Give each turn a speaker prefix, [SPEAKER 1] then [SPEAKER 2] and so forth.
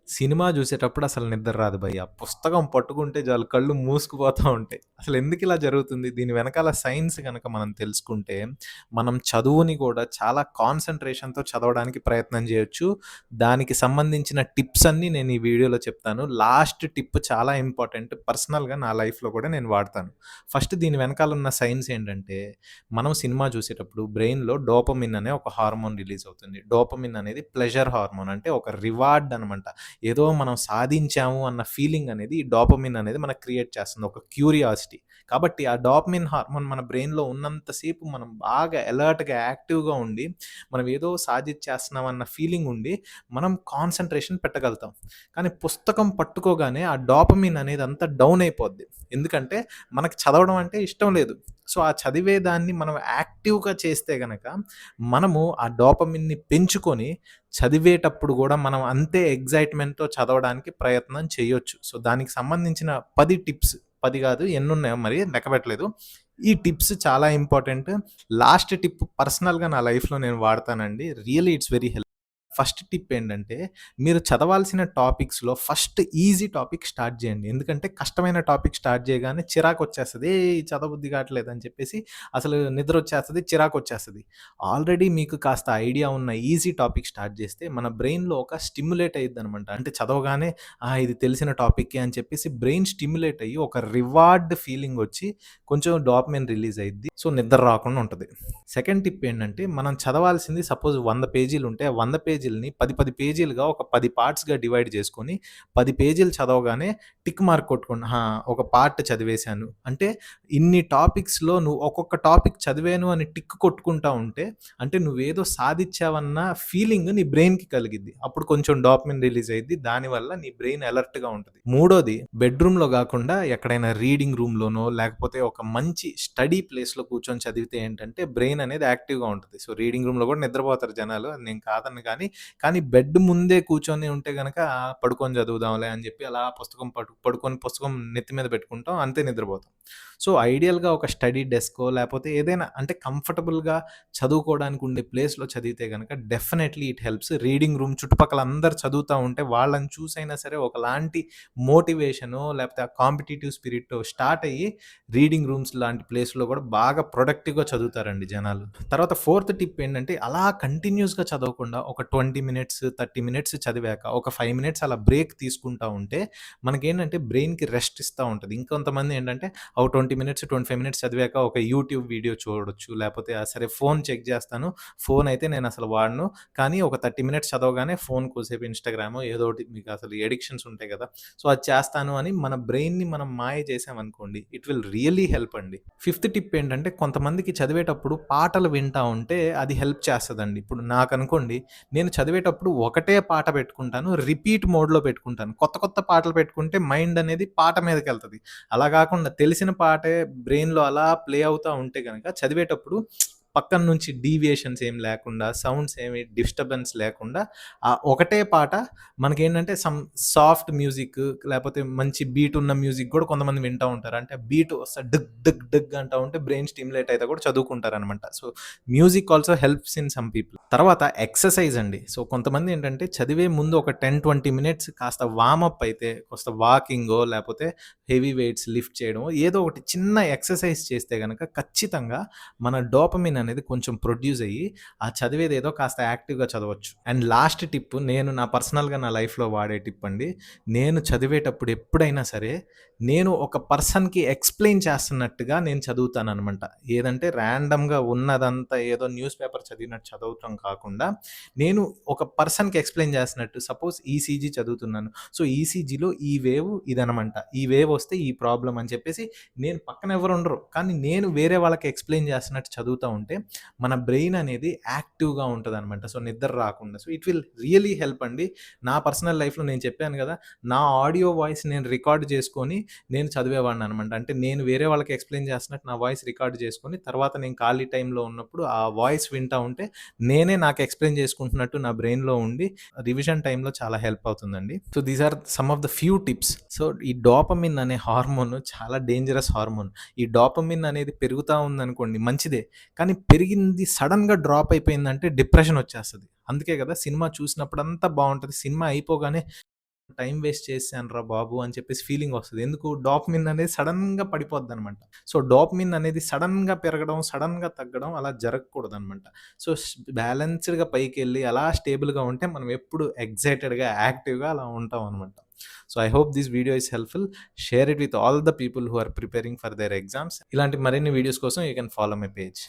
[SPEAKER 1] Cinema జూసేటప్పుడు అసలు నిద్ర రాదు భయ్యా. పుస్తకం పట్టుకుంటే చాలు కళ్ళు మూసుకుపోతా ఉంటాయి. అసలెందుకిలా జరుగుతుంది? దీని వెనకాల సైన్స్ గనక మనం తెలుసుకుంటే, మనం చదువుని గూడా చాలా కాన్సంట్రేషన్‌తో చదవడానికి ప్రయత్నం జేయొచ్చు. దానికి సంబంధించిన టిప్స్ అన్నీ నేను ఈ వీడియోలో చెప్తాను. లాస్ట్ టిప్ చాలా ఇంపార్టెంట్. పర్సనల్‌గా నా లైఫ్‌లో గూడా నేను వాడతాను. ఫస్ట్ దీని వెనకాలన్న సైన్స్ ఏంటంటే, మనం సినిమా జూసేటప్పుడు బ్రెయిన్‌లో డోపమిన్ అనే ఒక హార్మోన్ రిలీజ్ అవుతుంది. డోపమిన్ అనేది ప్లెజర్ హార్మోన్ అంటే ఒక రివార్డ్ అనమాట. ఏదో మనం సాధించాము అన్న ఫీలింగ్ అనేది ఈ డోపమిన్ అనేది మనకు క్రియేట్ చేస్తుంది. ఒక క్యూరియాసిటీ. కాబట్టి ఆ డోపమిన్ హార్మోన్ మన బ్రెయిన్‌లో ఉన్నంత సేపు మనం బాగా అలర్ట్‌గా, యాక్టివ్‌గా ఉండి, మనం ఏదో సాధించేస్తున్నాం అన్న ఫీలింగ్ ఉండి, మనం కాన్సంట్రేషన్ పెట్టగలుగుతాం. కానీ పుస్తకం పట్టుకోగానే ఆ డోపమిన్ అనేది అంతా డౌన్ అయిపోద్ది. ఎందుకంటే మనకు చదవడం అంటే ఇష్టం లేదు. సో, ఆ చదివేదాన్ని మనం యాక్టివ్‌గా చేస్తే గనక, మనము ఆ డోపమిన్‌ని పెంచుకొని చదివేటప్పుడు గూడా మనం అంతే ఎక్సైట్‌మెంట్‌తో చదవడానికి ప్రయత్నం చేయొచ్చు. సో, దానికి సంబంధించిన 10 టిప్స్ 10 గాదు ఎన్నున్నాయో మరి లెక్క పెట్టలేదు. ఈ టిప్స్ చాలా ఇంపార్టెంట్. లాస్ట్ టిప్ పర్సనల్‌గా నా లైఫ్‌లో నేను వాడతానండి. Really it's very help. First tip ఏంటంటే, మీరు చదవాల్సిన టాపిక్స్‌లో ఫస్ట్ ఈజీ టాపిక్ స్టార్ట్ జేయండి. ఎందుకంటే, కష్టమైన టాపిక్ స్టార్ట్ చేయగానే చిరాకొచ్చేస్తది. చదవబుద్ధి కావట్లేదని చెప్పేసి అసలు నిద్రొచ్చేస్తది, చిరాకొచ్చేస్తది. ఆల్రెడీ మీకు కాస్త ఐడియా ఉన్న ఈజీ టాపిక్ స్టార్ట్ చేస్తే, మన బ్రెయిన్‌లో ఒక స్టిమ్యులేట్ అయ్యిద్దనమాట. అంటే చదవగానే ఇది తెలిసిన టాపిక్కే అని చెప్పేసి బ్రెయిన్ స్టిమ్యులేట్ అయ్యి, ఒక రివార్డ్ ఫీలింగొచ్చి, కొంచెం డోపమైన్ రిలీజ్ అయ్యిద్ది. సో, నిద్ర రాకుండా ఉంటది. సెకండ్ టిప్ ఏంటంటే, మనం చదవాల్సింది సపోజ్ 100 పేజీలుంటే, ఆ 100 పేజీలని 10 పేజీలుగా ఒక 10 పార్ట్స్‌గా డివైడ్ చేసుకొని, 10 పేజీలు చదవగానే టిక్ మార్క్ కొట్టుకోండి. ఒక పార్ట్ చదివేశాను. అంటే ఇన్ని టాపిక్స్‌లో నువ్వు ఒక్కొక్క టాపిక్ చదివాను అని టిక్ కొట్టుకుంటా ఉంటే, అంటే నువ్వేదో సాధిచ్చావన్న ఫీలింగ్ నీ బ్రెయిన్‌కి కలిగిద్ది. అప్పుడు కొంచెం డోపమైన్ రిలీజ్ అయ్యిద్ది. దానివల్ల నీ బ్రెయిన్ అలర్ట్‌గా ఉంటది. మూడోది బెడ్‌రూమ్‌లో గాకుండా ఎక్కడైనా రీడింగ్ రూమ్‌లోనో, లేకపోతే ఒక మంచి స్టడీ ప్లేస్‌లో కూర్చొని చదివితే ఏంటంటే, బ్రెయిన్ అనేది యాక్టివ్‌గా ఉంటది. సో, రీడింగ్ రూమ్‌లో గూడా నిద్రపోతారు జనాలు. అది నేను కాదనను గానీ, కానీ బెడ్ ముందే కూర్చొని ఉంటే గనక పడుకొని చదువుదాంలే అని జెప్పి అలా పుస్తకం పడుకొని పుస్తకం నెత్తి మీద పెట్టుకుంటాం. అంతే నిద్రపోతాం. సో, ఐడియల్‌గా ఒక స్టడీ డెస్కో లేపోతే ఏదైనా అంటే కంఫర్టబుల్‌గా చదువుకోవడానికి ఉండే ప్లేస్‌లో చదివితే గనక definitely it helps. Reading room చుట్టుపక్కల అందరూ చదువుతా ఉంటే వాళ్ళని చూసైనా సరే ఒకలాంటి మోటివేషనో లేపోతే ఆ కాంపిటీటివ్ స్పిరిట్టో స్టార్ట్ అయ్యి రీడింగ్ రూమ్స్ లాంటి ప్లేస్‌లో గూడా బాగా ప్రొడక్టివ్‌గా చదువుతారండి జనాలు. తర్వాత ఫోర్త్ టిప్ ఏంటంటే, అలా కంటిన్యూయస్‌గా చదవకుండా ఒక 20 మినిట్స్, 30 మినిట్స్ చదివాక ఒక 5 మినిట్స్ అలా బ్రేక్ తీసుకుంటా ఉంటే, మనకేంటంటే బ్రెయిన్‌కి రెస్ట్ ఇస్తా ఉంటది. ఇంకొంతమంది ఏంటంటే, ఒక 20 మినిట్స్, 25 మినిట్స్ చదివాక ఒక యూట్యూబ్ వీడియో చూడొచ్చు. లేపోతే సరే ఫోన్ చెక్ జేస్తాను. ఫోన్ అయితే నేనసలు వాడను. కానీ ఒక 30 మినిట్స్ చదవగానే ఫోన్ కోసేపు ఇన్‌స్టాగ్రామో ఏదోకటి మీకసలు ఎడిక్షన్స్ ఉంటాయి గదా! సో, అది చేస్తాను అని మన బ్రెయిన్‌ని మనం మాయ చేశామనుకోండి, ఇట్ విల్ రియల్లీ హెల్ప్ అండి. ఫిఫ్త్ టిప్ ఏంటంటే, కొంతమందికి చదివేటప్పుడు పాటలు వింటా ఉంటే అది హెల్ప్ చేస్తదండి. ఇప్పుడు నాకనుకోండి, నేను చదివేటప్పుడు ఒకటే పాట పెట్టుకుంటాను. రిపీట్ మోడ్‌లో పెట్టుకుంటాను. కొత్త కొత్త పాటలు పెట్టుకుంటే మైండ్ అనేది పాట మీదకెళ్తది. అలా గాకుండా తెలిసిన పాటే బ్రెయిన్‌లో అలా ప్లే అవుతా ఉంటే గనక చదివేటప్పుడు పక్కన నుంచి డీవియేషన్స్ ఏమి లేకుండా, సౌండ్స్ ఏమి డిస్టర్బెన్స్ లేకుండా ఒకటే పాట మనకేంటంటే సాఫ్ట్ మ్యూజిక్ లేపోతే మంచి బీట్ ఉన్న మ్యూజిక్ గూడా కొంతమంది వింటా ఉంటారు. అంటే బీట్ వస్తే డిగ్ డిగ్ డిగ్ అంటా ఉంటే బ్రెయిన్ స్టిమ్యులేట్ అయితే కూడా చదువుకుంటారనమాట. So, music also helps in some people. తర్వాత ఎక్సర్‌సైజ్ అండి. సో, కొంతమంది ఏంటంటే చదివే ముందు ఒక 10, 20 మినిట్స్ కాస్త వార్మప్ అయితే, కాస్త వాకింగో లేపోతే హెవీ వెయిట్స్ లిఫ్ట్ చేయడమో ఏదో ఒకటి చిన్న ఎక్సర్‌సైజ్ చేస్తే గనక ఖచ్చితంగా మన డోపమిన్ అనేది కొంచెం ప్రొడ్యూస్ అయ్యి, ఆ చదివేదేదో కాస్త యాక్టివ్‌గా చదవచ్చు. అండ్ లాస్ట్ టిప్ నేను నా పర్సనల్‌గా నా లైఫ్‌లో వాడే టిప్ అండి. నేను చదివేటప్పుడు ఎప్పుడైనా సరే, నేను ఒక పర్సన్‌కి ఎక్స్‌ప్లెయిన్ చేస్తున్నట్టుగా నేను చదువుతాననమాట. ఏదంటే ర్యాండమ్‌గా ఉన్నదంతా ఏదో న్యూస్ పేపర్ చదివినట్టు చదవటం కాకుండా, నేను ఒక పర్సన్‌కి ఎక్స్‌ప్లెయిన్ చేస్తున్నట్టు సపోజ్ ఈసీజీ చదువుతున్నాను. సో, ఈసీజీలో ఈ వేవ్ ఇదనమాట. ఈ వేవ్ వస్తే ఈ ప్రాబ్లమ్ అని చెప్పేసి నేను పక్కన ఎవరు ఉండరు. కానీ నేను వేరే వాళ్ళకి ఎక్స్‌ప్లెయిన్ చేస్తున్నట్టు చదువుతా ఉంటే, మన బ్రెయిన్ అనేది యాక్టివ్‌గా ఉంటదనమాట. సో, నిద్ర రాకుండా. So, it will really help అండి. నా పర్సనల్ లైఫ్‌లో నేను చెప్పాను గదా! నా ఆడియో వాయిస్ నేను రికార్డ్ చేసుకొని నేను చదివేవాడిననమాట. అంటే నేను వేరే వాళ్ళకి ఎక్స్‌ప్లెయిన్ చేస్తున్నట్టు నా వాయిస్ రికార్డ్ చేసుకొని, తర్వాత నేను ఖాళీ టైమ్‌లో ఉన్నప్పుడు ఆ వాయిస్ వింటా ఉంటే, నేనే నాకు ఎక్స్‌ప్లెయిన్ చేసుకుంటున్నట్టు నా బ్రెయిన్‌లో ఉండి, రివిజన్ టైమ్‌లో చాలా హెల్ప్ అవుతుందండి. So, these are some of the few tips. So, ఈ డోపమిన్ అనే హార్మోన్ చాలా డేంజరస్ హార్మోన్. ఈ డోపమిన్ అనేది పెరుగుతా ఉందనుకోండి మంచిదే. కానీ పెరిగింది సడెన్‌గా డ్రాప్ అయిపోయిందంటే డిప్రెషన్ వచ్చేస్తది. అందుకే గదా! సినిమా చూసినప్పుడంతా బావుంటది. సినిమా అయిపోగానే టైం వేస్ట్ చేశానురా బాబు అని చెప్పేసి ఫీలింగ్ వస్తది. ఎందుకు? డోపమైన్ అనేది సడెన్‌గా పడిపోద్దనమాట. సో, డోపమైన్ అనేది సడెన్‌గా పెరగడం, సడెన్‌గా తగ్గడం అలా జరగకూడదనమాట. సో, బ్యాలెన్స్‌డ్‌గా పైకెళ్ళి అలా స్టేబుల్‌గా ఉంటే మనం ఎప్పుడు ఎక్సైటెడ్‌గా, యాక్టివ్‌గా అలా ఉంటామనమాట. So, I hope this video is helpful. Share it with all the people who are preparing for their exams. ఇలాంటి మరిన్ని వీడియోస్ కోసం you can follow my page.